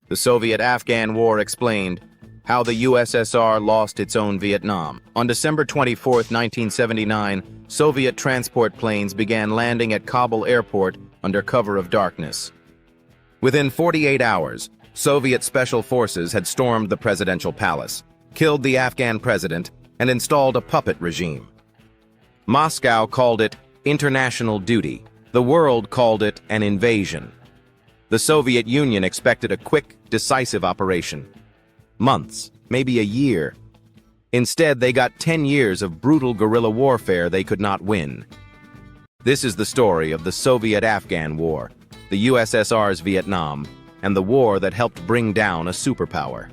The Soviet-Afghan War explained how the USSR lost its own Vietnam. On December 24, 1979, Soviet transport planes began landing at Kabul airport under cover of darkness. Within 48 hours, Soviet special forces had stormed the presidential palace, killed the Afghan president, and installed a puppet regime. Moscow called it international duty. The world called it an invasion. The Soviet Union expected a quick, decisive operation. Months, maybe a year. Instead, they got 10 years of brutal guerrilla warfare they could not win. This is the story of the Soviet-Afghan War, the USSR's Vietnam, and the war that helped bring down a superpower.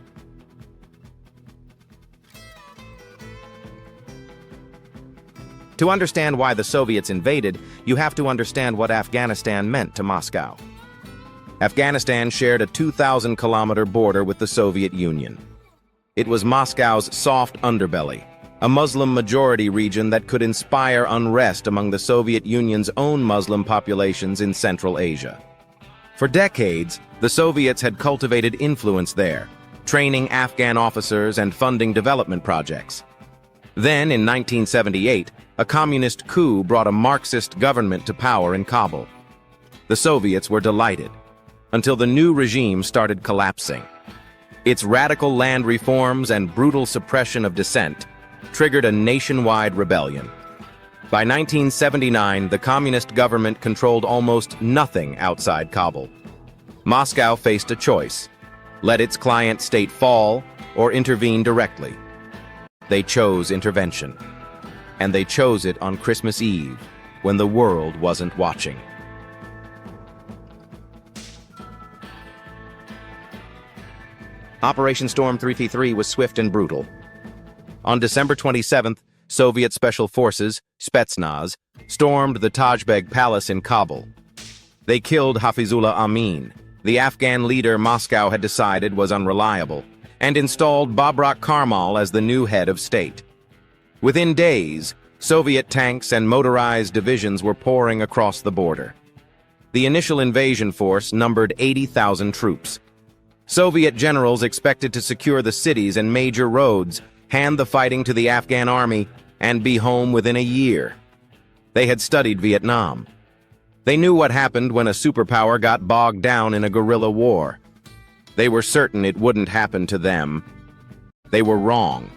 To understand why the Soviets invaded, you have to understand what Afghanistan meant to Moscow. Afghanistan shared a 2,000-kilometer border with the Soviet Union. It was Moscow's soft underbelly, a Muslim-majority region that could inspire unrest among the Soviet Union's own Muslim populations in Central Asia. For decades, the Soviets had cultivated influence there, training Afghan officers and funding development projects. Then, in 1978, a communist coup brought a Marxist government to power in Kabul. The Soviets were delighted, until the new regime started collapsing. Its radical land reforms and brutal suppression of dissent triggered a nationwide rebellion. By 1979, the communist government controlled almost nothing outside Kabul. Moscow faced a choice: let its client state fall or intervene directly. They chose intervention. And they chose it on Christmas Eve, when the world wasn't watching. Operation Storm 333 was swift and brutal. On December 27th, Soviet Special Forces, Spetsnaz, stormed the Tajbeg Palace in Kabul. They killed Hafizullah Amin, the Afghan leader Moscow had decided was unreliable, and installed Babrak Karmal as the new head of state. Within days, Soviet tanks and motorized divisions were pouring across the border. The initial invasion force numbered 80,000 troops. Soviet generals expected to secure the cities and major roads, hand the fighting to the Afghan army, and be home within a year. They had studied Vietnam. They knew what happened when a superpower got bogged down in a guerrilla war. They were certain it wouldn't happen to them. They were wrong.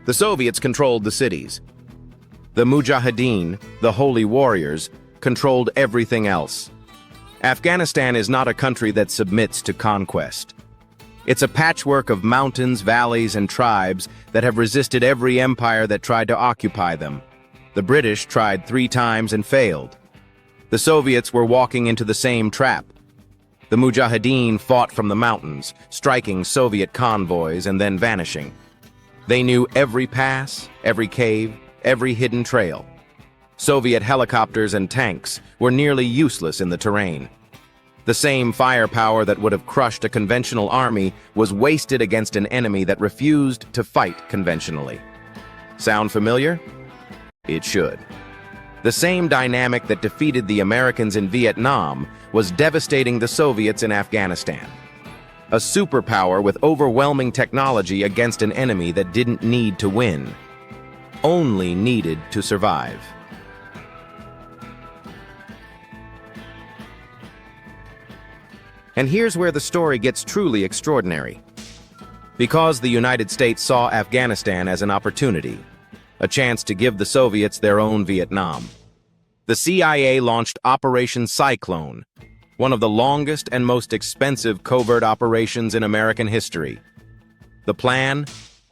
The Soviets controlled the cities. The Mujahideen, the holy warriors, controlled everything else. Afghanistan is not a country that submits to conquest. It's a patchwork of mountains, valleys, and tribes that have resisted every empire that tried to occupy them. The British tried 3 times and failed. The Soviets were walking into the same trap. The Mujahideen fought from the mountains, striking Soviet convoys and then vanishing. They knew every pass, every cave, every hidden trail. Soviet helicopters and tanks were nearly useless in the terrain. The same firepower that would have crushed a conventional army was wasted against an enemy that refused to fight conventionally. Sound familiar? It should. The same dynamic that defeated the Americans in Vietnam was devastating the Soviets in Afghanistan. A superpower with overwhelming technology against an enemy that didn't need to win, only needed to survive. And here's where the story gets truly extraordinary. Because the United States saw Afghanistan as an opportunity, a chance to give the Soviets their own Vietnam, the CIA launched Operation Cyclone, one of the longest and most expensive covert operations in American history. The plan?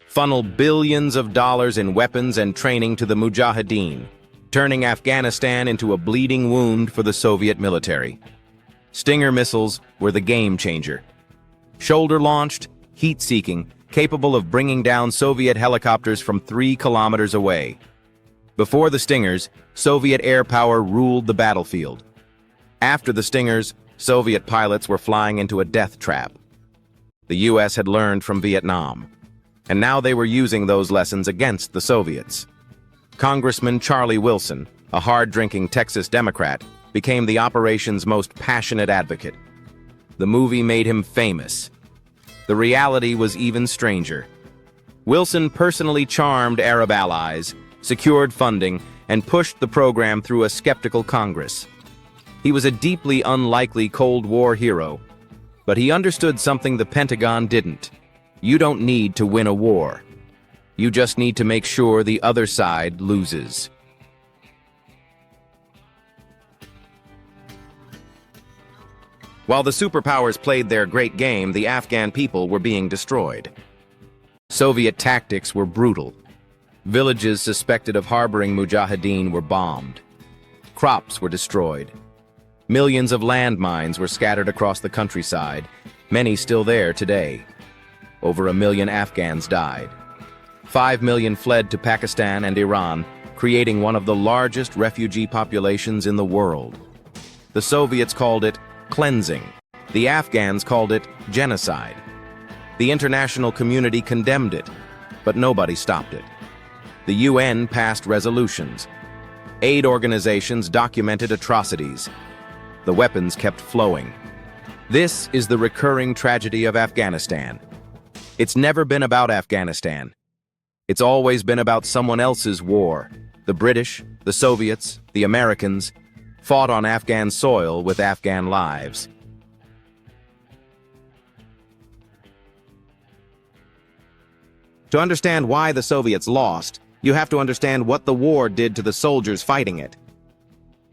Funnel billions of dollars in weapons and training to the Mujahideen, turning Afghanistan into a bleeding wound for the Soviet military. Stinger missiles were the game changer. Shoulder-launched, heat-seeking, capable of bringing down Soviet helicopters from 3 kilometers away. Before the Stingers, Soviet air power ruled the battlefield. After the Stingers, Soviet pilots were flying into a death trap. The U.S. had learned from Vietnam, and now they were using those lessons against the Soviets. Congressman Charlie Wilson, a hard-drinking Texas Democrat, became the operation's most passionate advocate. The movie made him famous. The reality was even stranger. Wilson personally charmed Arab allies, secured funding, and pushed the program through a skeptical Congress. He was a deeply unlikely Cold War hero, but he understood something the Pentagon didn't. You don't need to win a war. You just need to make sure the other side loses. While the superpowers played their great game, the Afghan people were being destroyed. Soviet tactics were brutal. Villages suspected of harboring Mujahideen were bombed. Crops were destroyed. Millions of landmines were scattered across the countryside, many still there today. Over 1 million Afghans died. 5 million fled to Pakistan and Iran, creating one of the largest refugee populations in the world. The Soviets called it cleansing. The Afghans called it genocide. The international community condemned it, but nobody stopped it. The UN passed resolutions. Aid organizations documented atrocities. The weapons kept flowing. This is the recurring tragedy of Afghanistan. It's never been about Afghanistan. It's always been about someone else's war. The British, the Soviets, the Americans fought on Afghan soil with Afghan lives. To understand why the Soviets lost, you have to understand what the war did to the soldiers fighting it.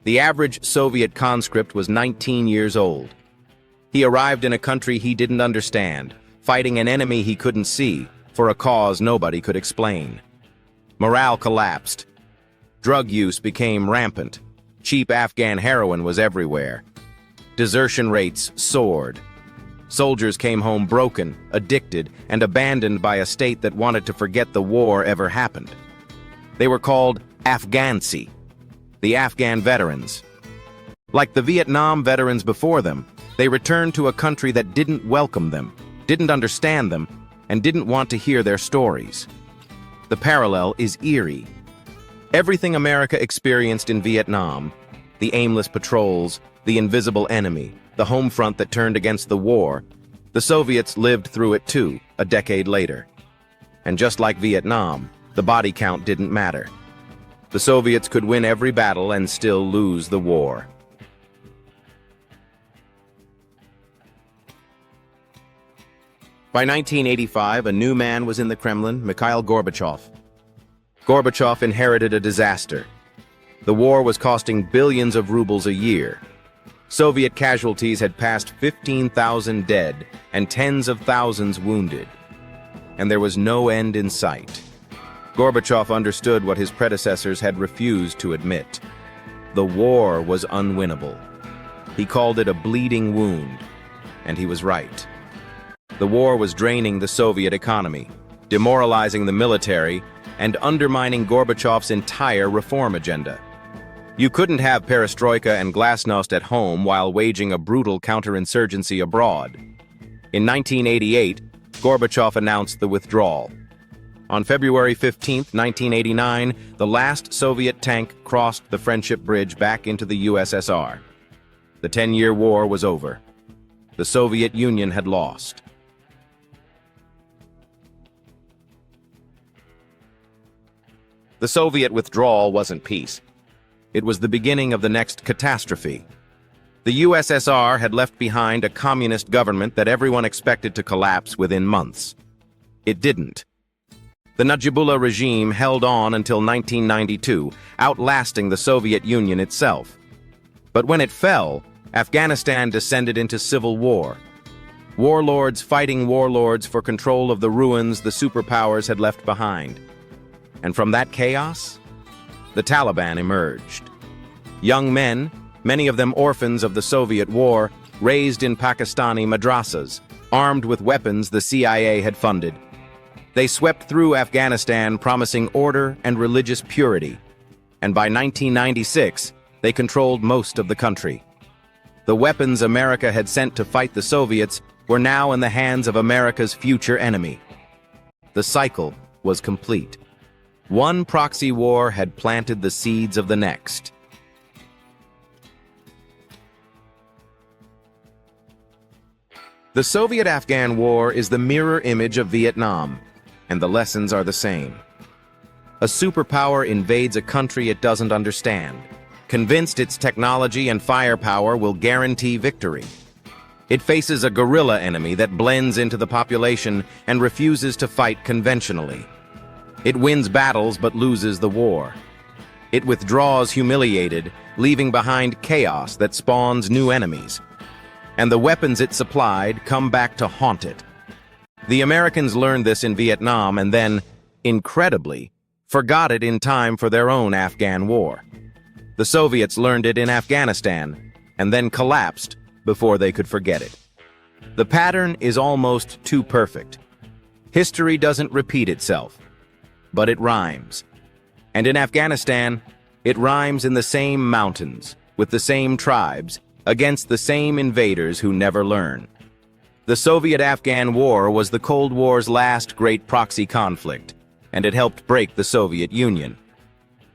The average Soviet conscript was 19 years old. He arrived in a country he didn't understand, fighting an enemy he couldn't see, for a cause nobody could explain. Morale collapsed. Drug use became rampant. Cheap Afghan heroin was everywhere. Desertion rates soared. Soldiers came home broken, addicted, and abandoned by a state that wanted to forget the war ever happened. They were called Afghansi, the Afghan veterans. Like the Vietnam veterans before them, they returned to a country that didn't welcome them, didn't understand them, and didn't want to hear their stories. The parallel is eerie. Everything America experienced in Vietnam, the aimless patrols, the invisible enemy, the home front that turned against the war, the Soviets lived through it too, a decade later. And just like Vietnam, the body count didn't matter. The Soviets could win every battle and still lose the war. By 1985, a new man was in the Kremlin, Mikhail Gorbachev. Gorbachev inherited a disaster. The war was costing billions of rubles a year. Soviet casualties had passed 15,000 dead and tens of thousands wounded. And there was no end in sight. Gorbachev understood what his predecessors had refused to admit. The war was unwinnable. He called it a bleeding wound, and he was right. The war was draining the Soviet economy, demoralizing the military, and undermining Gorbachev's entire reform agenda. You couldn't have perestroika and glasnost at home while waging a brutal counterinsurgency abroad. In 1988, Gorbachev announced the withdrawal. On February 15, 1989, the last Soviet tank crossed the Friendship Bridge back into the USSR. The 10-year war was over. The Soviet Union had lost. The Soviet withdrawal wasn't peace. It was the beginning of the next catastrophe. The USSR had left behind a communist government that everyone expected to collapse within months. It didn't. The Najibullah regime held on until 1992, outlasting the Soviet Union itself. But when it fell, Afghanistan descended into civil war. Warlords fighting warlords for control of the ruins the superpowers had left behind. And from that chaos, the Taliban emerged. Young men, many of them orphans of the Soviet war, raised in Pakistani madrasas, armed with weapons the CIA had funded. They swept through Afghanistan promising order and religious purity, and by 1996, they controlled most of the country. The weapons America had sent to fight the Soviets were now in the hands of America's future enemy. The cycle was complete. One proxy war had planted the seeds of the next. The Soviet-Afghan War is the mirror image of Vietnam, and the lessons are the same. A superpower invades a country it doesn't understand, convinced its technology and firepower will guarantee victory. It faces a guerrilla enemy that blends into the population and refuses to fight conventionally. It wins battles but loses the war. It withdraws humiliated, leaving behind chaos that spawns new enemies. And the weapons it supplied come back to haunt it. The Americans learned this in Vietnam and then, incredibly, forgot it in time for their own Afghan war. The Soviets learned it in Afghanistan and then collapsed before they could forget it. The pattern is almost too perfect. History doesn't repeat itself, but it rhymes. And in Afghanistan, it rhymes in the same mountains, with the same tribes, against the same invaders who never learn. The Soviet-Afghan War was the Cold War's last great proxy conflict, and it helped break the Soviet Union.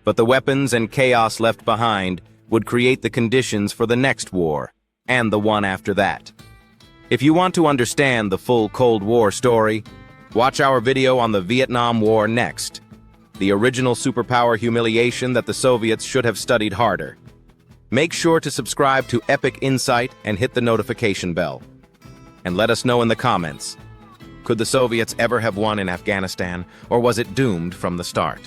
But the weapons and chaos left behind would create the conditions for the next war, and the one after that. If you want to understand the full Cold War story, watch our video on the Vietnam War next, the original superpower humiliation that the Soviets should have studied harder. Make sure to subscribe to Epoch Insight and hit the notification bell. And let us know in the comments, could the Soviets ever have won in Afghanistan, or was it doomed from the start?